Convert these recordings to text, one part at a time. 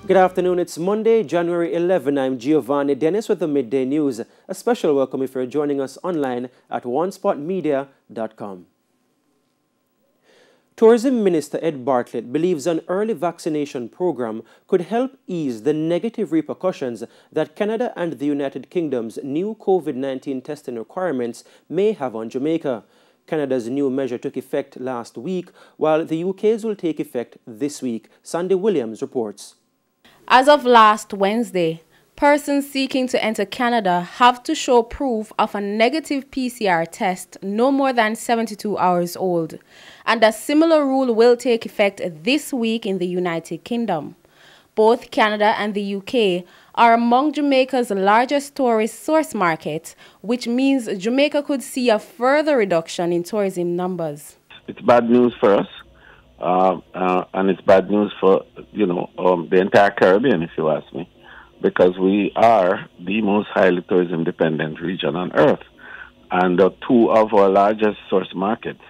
Good afternoon, it's Monday, January 11. I'm Giovanni Dennis with the Midday News. A special welcome if you're joining us online at onespotmedia.com. Tourism Minister Ed Bartlett believes an early vaccination program could help ease the negative repercussions that Canada and the United Kingdom's new COVID-19 testing requirements may have on Jamaica. Canada's new measure took effect last week, while the UK's will take effect this week. Sandy Williams reports. As of last Wednesday, persons seeking to enter Canada have to show proof of a negative PCR test no more than 72 hours old, and a similar rule will take effect this week in the United Kingdom. Both Canada and the UK are among Jamaica's largest tourist source markets, which means Jamaica could see a further reduction in tourism numbers. It's bad news for us. And it's bad news for, the entire Caribbean, if you ask me, because we are the most highly tourism-dependent region on Earth. And two of our largest source markets,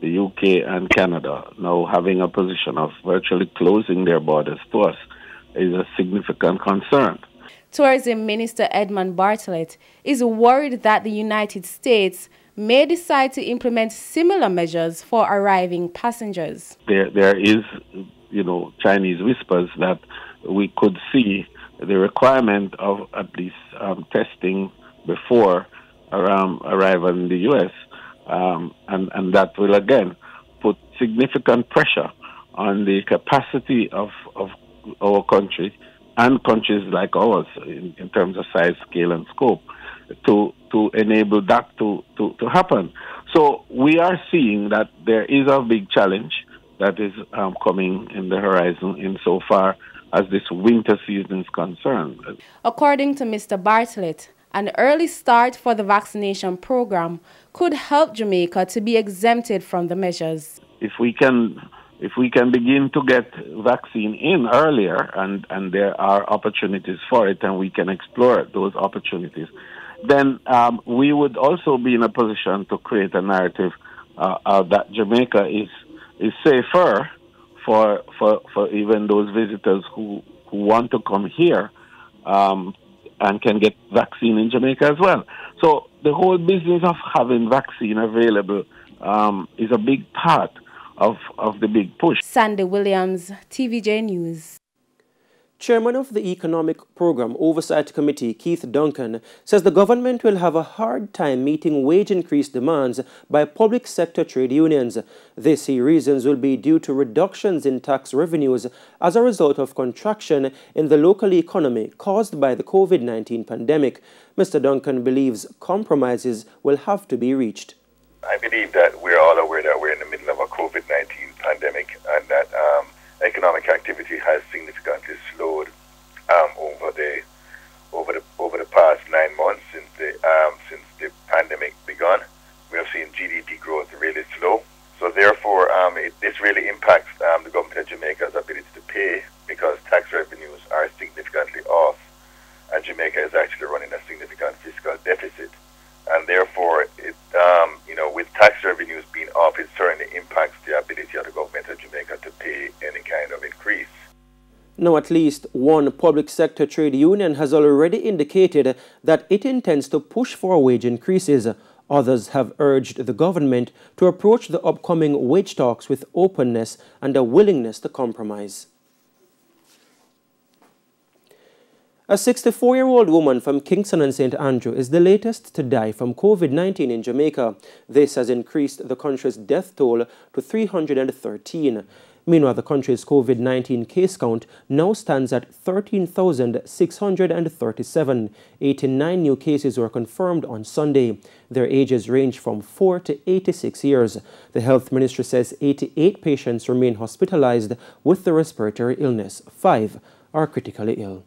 the UK and Canada, now having a position of virtually closing their borders to us, is a significant concern. Tourism Minister Edmund Bartlett is worried that the United States may decide to implement similar measures for arriving passengers. There is, Chinese whispers that we could see the requirement of at least testing before arrival in the U.S., and that will again put significant pressure on the capacity of our country and countries like ours in terms of size, scale, and scope to enable that to happen. So we are seeing that there is a big challenge that is coming in the horizon insofar as this winter season is concerned. According to Mr. Bartlett, an early start for the vaccination program could help Jamaica to be exempted from the measures. If we can begin to get vaccine in earlier, and there are opportunities for it, and we can explore those opportunities, then we would also be in a position to create a narrative that Jamaica is safer for even those visitors who want to come here and can get vaccine in Jamaica as well. So the whole business of having vaccine available is a big part of the big push. Sandy Williams, TVJ News. Chairman of the Economic Program Oversight Committee, Keith Duncan, says the government will have a hard time meeting wage increase demands by public sector trade unions. This, he reasons, will be due to reductions in tax revenues as a result of contraction in the local economy caused by the COVID-19 pandemic. Mr. Duncan believes compromises will have to be reached. I believe that we're all aware that we're in the middle of a COVID-19 pandemic and that economic activity has significantly slowed over the past 9 months since the pandemic begun. We have seen GDP growth really slow. So therefore, this really impacts the government of Jamaica's ability to pay because tax revenues are significantly off, and Jamaica is actually running a significant fiscal deficit. And therefore, with tax revenues being off, it certainly impacts the ability of the government of Jamaica to pay any kind of increase. Now, at least one public sector trade union has already indicated that it intends to push for wage increases. Others have urged the government to approach the upcoming wage talks with openness and a willingness to compromise. A 64-year-old woman from Kingston and St. Andrew is the latest to die from COVID-19 in Jamaica. This has increased the country's death toll to 313. Meanwhile, the country's COVID-19 case count now stands at 13,637. 89 new cases were confirmed on Sunday. Their ages range from 4 to 86 years. The health ministry says 88 patients remain hospitalized with the respiratory illness. 5 are critically ill.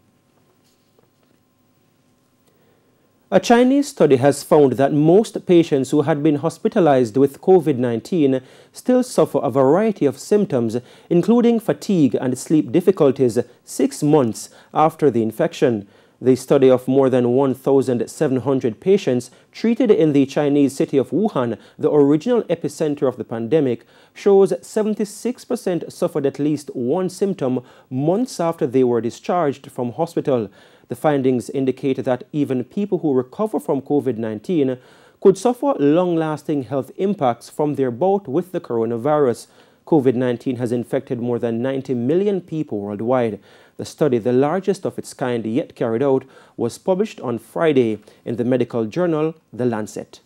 A Chinese study has found that most patients who had been hospitalized with COVID-19 still suffer a variety of symptoms, including fatigue and sleep difficulties 6 months after the infection. The study of more than 1,700 patients treated in the Chinese city of Wuhan, the original epicenter of the pandemic, shows 76% suffered at least one symptom months after they were discharged from hospital. The findings indicate that even people who recover from COVID-19 could suffer long-lasting health impacts from their bout with the coronavirus. COVID-19 has infected more than 90 million people worldwide. The study, the largest of its kind yet carried out, was published on Friday in the medical journal The Lancet.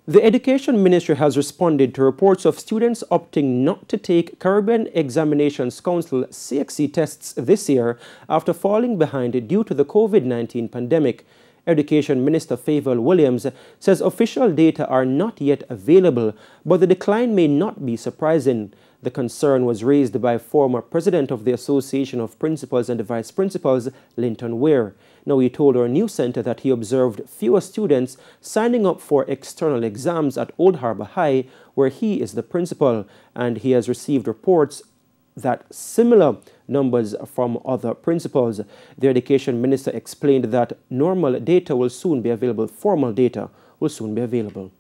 The Education Ministry has responded to reports of students opting not to take Caribbean Examinations Council CXC tests this year after falling behind due to the COVID-19 pandemic. Education Minister Favour Williams says official data are not yet available, but the decline may not be surprising. The concern was raised by former president of the Association of Principals and Vice Principals, Linton Ware. Now, he told our news centre that he observed fewer students signing up for external exams at Old Harbour High, where he is the principal, and he has received reports that similar numbers from other principals. The Education Minister explained that normal data will soon be available, formal data will soon be available.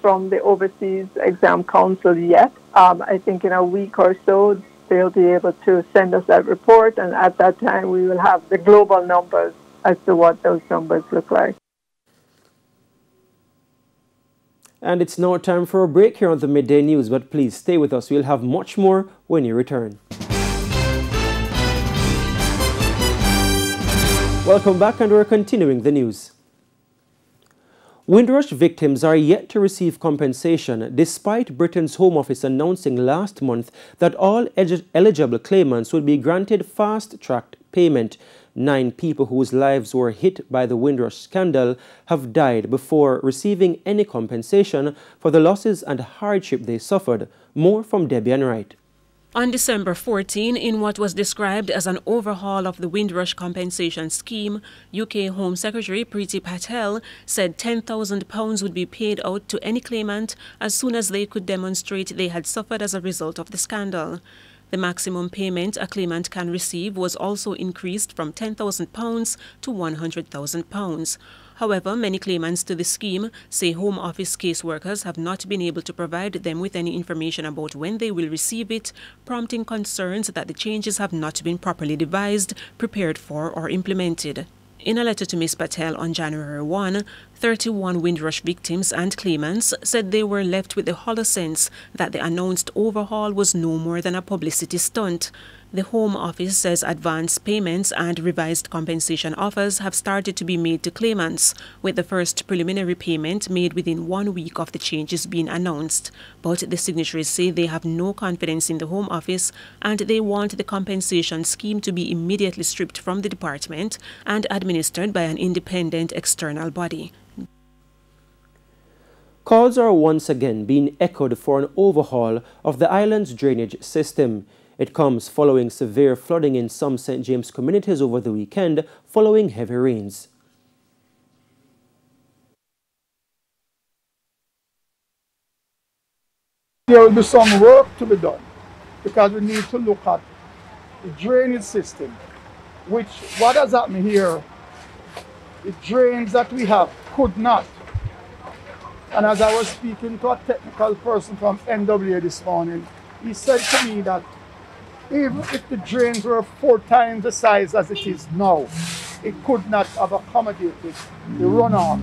From the Overseas Exam Council yet. I think in a week or so they'll be able to send us that report, and at that time we will have the global numbers as to what those numbers look like. And it's now time for a break here on the Midday News, but please stay with us. We'll have much more when you return. Welcome back, and we're continuing the news. Windrush victims are yet to receive compensation despite Britain's Home Office announcing last month that all eligible claimants would be granted fast-tracked payment. 9 people whose lives were hit by the Windrush scandal have died before receiving any compensation for the losses and hardship they suffered. More from Debbie and Wright. On December 14, in what was described as an overhaul of the Windrush Compensation Scheme, UK Home Secretary Priti Patel said £10,000 would be paid out to any claimant as soon as they could demonstrate they had suffered as a result of the scandal. The maximum payment a claimant can receive was also increased from £10,000 to £100,000. However, many claimants to the scheme say Home Office caseworkers have not been able to provide them with any information about when they will receive it, prompting concerns that the changes have not been properly devised, prepared for, or implemented. In a letter to Ms. Patel on January 1, 31 Windrush victims and claimants said they were left with the hollow sense that the announced overhaul was no more than a publicity stunt. The Home Office says advance payments and revised compensation offers have started to be made to claimants, with the first preliminary payment made within 1 week of the changes being announced. But the signatories say they have no confidence in the Home Office and they want the compensation scheme to be immediately stripped from the department and administered by an independent external body. Calls are once again being echoed for an overhaul of the island's drainage system. It comes following severe flooding in some St. James communities over the weekend following heavy rains. There will be some work to be done because we need to look at the drainage system, which what has happened here, the drains that we have could not. And as I was speaking to a technical person from NWA this morning, he said to me that even if the drains were 4 times the size as it is now, it could not have accommodated the runoff.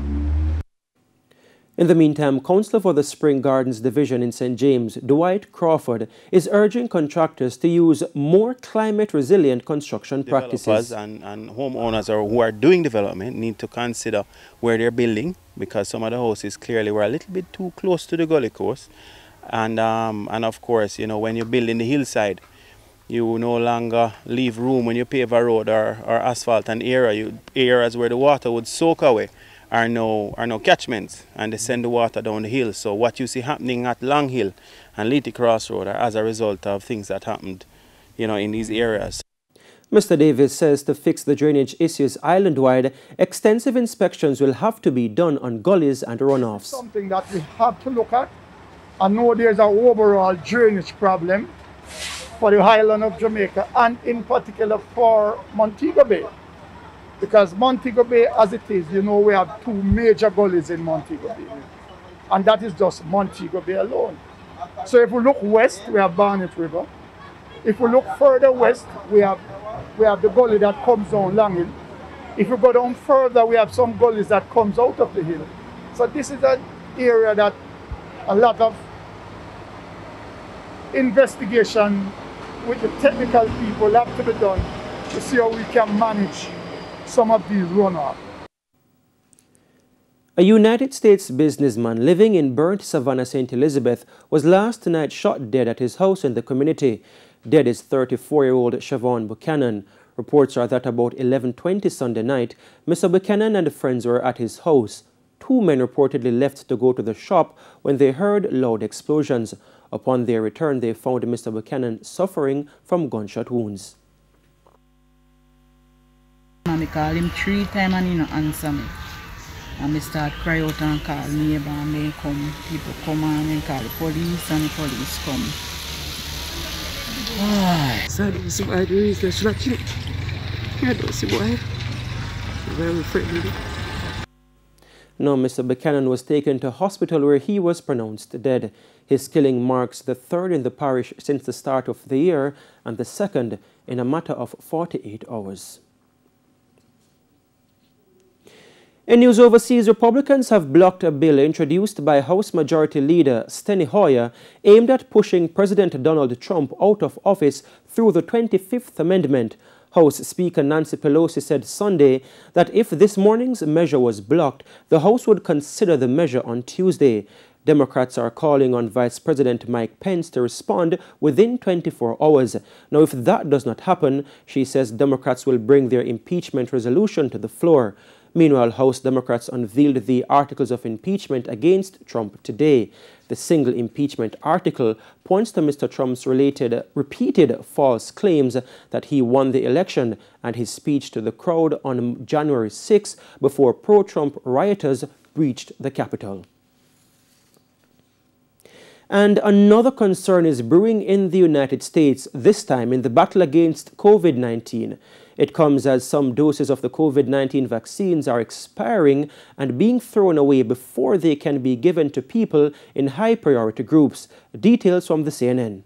In the meantime, Councillor for the Spring Gardens Division in St. James, Dwight Crawford, is urging contractors to use more climate-resilient construction practices. And homeowners who are doing development need to consider where they're building, because some of the houses clearly were a little bit too close to the gully coast. And of course, you know, when you build in the hillside, you no longer leave room when you pave a road or asphalt and areas where the water would soak away are no catchments, and they send the water down the hill. So what you see happening at Long Hill and Leety Cross Road are as a result of things that happened, you know, in these areas. Mr. Davis says to fix the drainage issues island-wide, extensive inspections will have to be done on gullies and runoffs. Something that we have to look at. I know there's an overall drainage problem for the highland of Jamaica, and in particular for Montego Bay. Because Montego Bay, as it is, you know, we have two major gullies in Montego Bay. And that is just Montego Bay alone. So if we look west, we have Barnet River. If we look further west, we have the gully that comes down Long Hill. If we go down further, we have some gullies that comes out of the hill. So this is an area that a lot of investigation with the technical people have to be done to see how we can manage some of these runoff. A United States businessman living in burnt Savannah, St. Elizabeth, was last night shot dead at his house in the community. Dead is 34-year-old Siobhan Buchanan. Reports are that about 11:20 Sunday night, Mr. Buchanan and friends were at his house. Two men reportedly left to go to the shop when they heard loud explosions. Upon their return, they found Mr. Buchanan suffering from gunshot wounds. I call him 3 times and he no answer me. And I start cry out and call neighbor and they come, people come and call the police and the police come. Why? So I don't see why the reason I should have killed him. I don't see why. I'm very afraid of it. Now, Mr. Buchanan was taken to hospital where he was pronounced dead. His killing marks the third in the parish since the start of the year and the second in a matter of 48 hours. In news overseas, Republicans have blocked a bill introduced by House Majority Leader Steny Hoyer aimed at pushing President Donald Trump out of office through the 25th Amendment. House Speaker Nancy Pelosi said Sunday that if this morning's measure was blocked, the House would consider the measure on Tuesday. Democrats are calling on Vice President Mike Pence to respond within 24 hours. Now, if that does not happen, she says Democrats will bring their impeachment resolution to the floor. Meanwhile, House Democrats unveiled the articles of impeachment against Trump today. The single impeachment article points to Mr. Trump's repeated false claims that he won the election and his speech to the crowd on January 6 before pro-Trump rioters breached the Capitol. And another concern is brewing in the United States, this time in the battle against COVID-19. It comes as some doses of the COVID-19 vaccines are expiring and being thrown away before they can be given to people in high priority groups. Details from the CNN.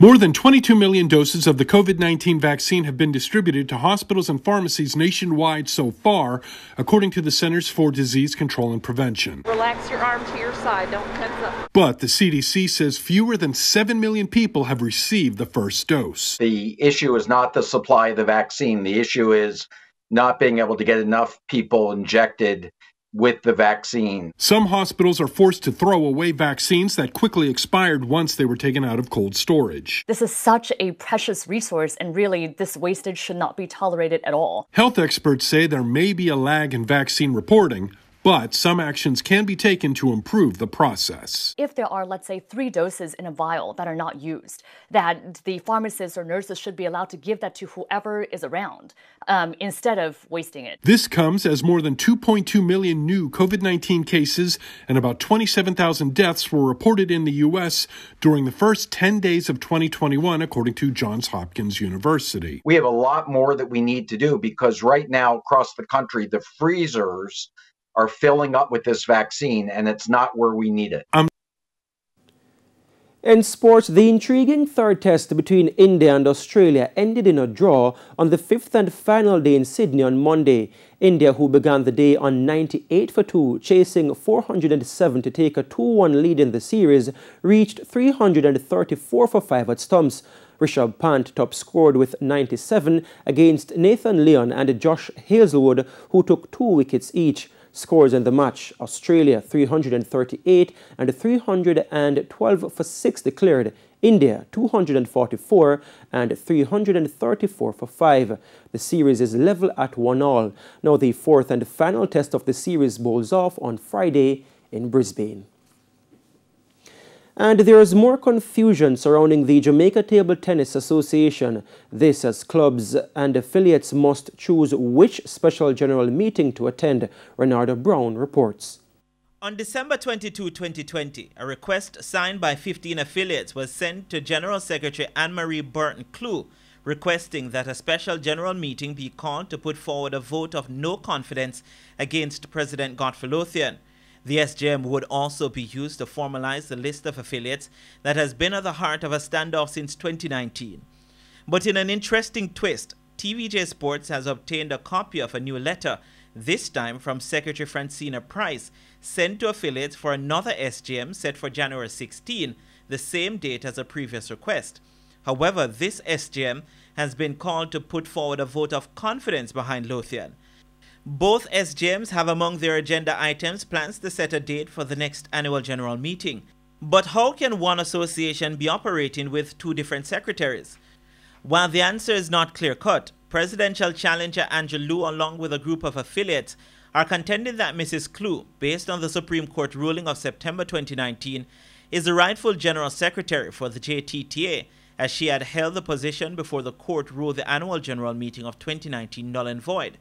More than 22 million doses of the COVID-19 vaccine have been distributed to hospitals and pharmacies nationwide so far, according to the Centers for Disease Control and Prevention. Relax your arm to your side, don't tense up. But the CDC says fewer than 7 million people have received the first dose. The issue is not the supply of the vaccine. The issue is not being able to get enough people injected with the vaccine. Some hospitals are forced to throw away vaccines that quickly expired once they were taken out of cold storage. This is such a precious resource, and really this wastage should not be tolerated at all. Health experts say there may be a lag in vaccine reporting, but some actions can be taken to improve the process. If there are, let's say, 3 doses in a vial that are not used, that the pharmacists or nurses should be allowed to give that to whoever is around, instead of wasting it. This comes as more than 2.2 million new COVID-19 cases and about 27,000 deaths were reported in the U.S. during the first 10 days of 2021, according to Johns Hopkins University. We have a lot more that we need to do because right now across the country, the freezers are filling up with this vaccine, and it's not where we need it. In sports, the intriguing third test between India and Australia ended in a draw on the 5th and final day in Sydney on Monday. India, who began the day on 98 for 2, chasing 407 to take a 2-1 lead in the series, reached 334 for 5 at stumps. Rishabh Pant top scored with 97 against Nathan Lyon and Josh Hazlewood, who took 2 wickets each. Scores in the match: Australia 338 and 312 for 6 declared. India 244 and 334 for 5. The series is level at 1-1. Now the 4th and final test of the series bowls off on Friday in Brisbane. And there is more confusion surrounding the Jamaica Table Tennis Association. This as clubs and affiliates must choose which special general meeting to attend, Renardo Brown reports. On December 22, 2020, a request signed by 15 affiliates was sent to General Secretary Anne-Marie Burton-Clou, requesting that a special general meeting be called to put forward a vote of no confidence against President Godfrey Lothian. The SJM would also be used to formalize the list of affiliates that has been at the heart of a standoff since 2019. But in an interesting twist, TVJ Sports has obtained a copy of a new letter, this time from Secretary Francina Price, sent to affiliates for another SJM set for January 16, the same date as a previous request. However, this SJM has been called to put forward a vote of confidence behind Lothian. Both SJMs have among their agenda items plans to set a date for the next annual general meeting. But how can one association be operating with two different secretaries? While the answer is not clear-cut, presidential challenger Andrew Liu, along with a group of affiliates, are contending that Mrs. Clou, based on the Supreme Court ruling of September 2019, is the rightful General Secretary for the JTTA, as she had held the position before the court ruled the annual general meeting of 2019 null and void.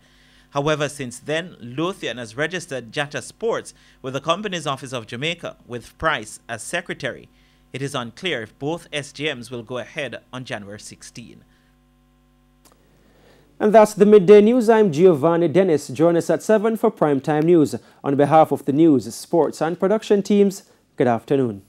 However, since then, Lothian has registered Jata Sports with the Company's Office of Jamaica, with Price as Secretary. It is unclear if both SJMs will go ahead on January 16. And that's the Midday News. I'm Giovanni Dennis. Join us at 7 for Primetime News. On behalf of the news, sports and production teams, good afternoon.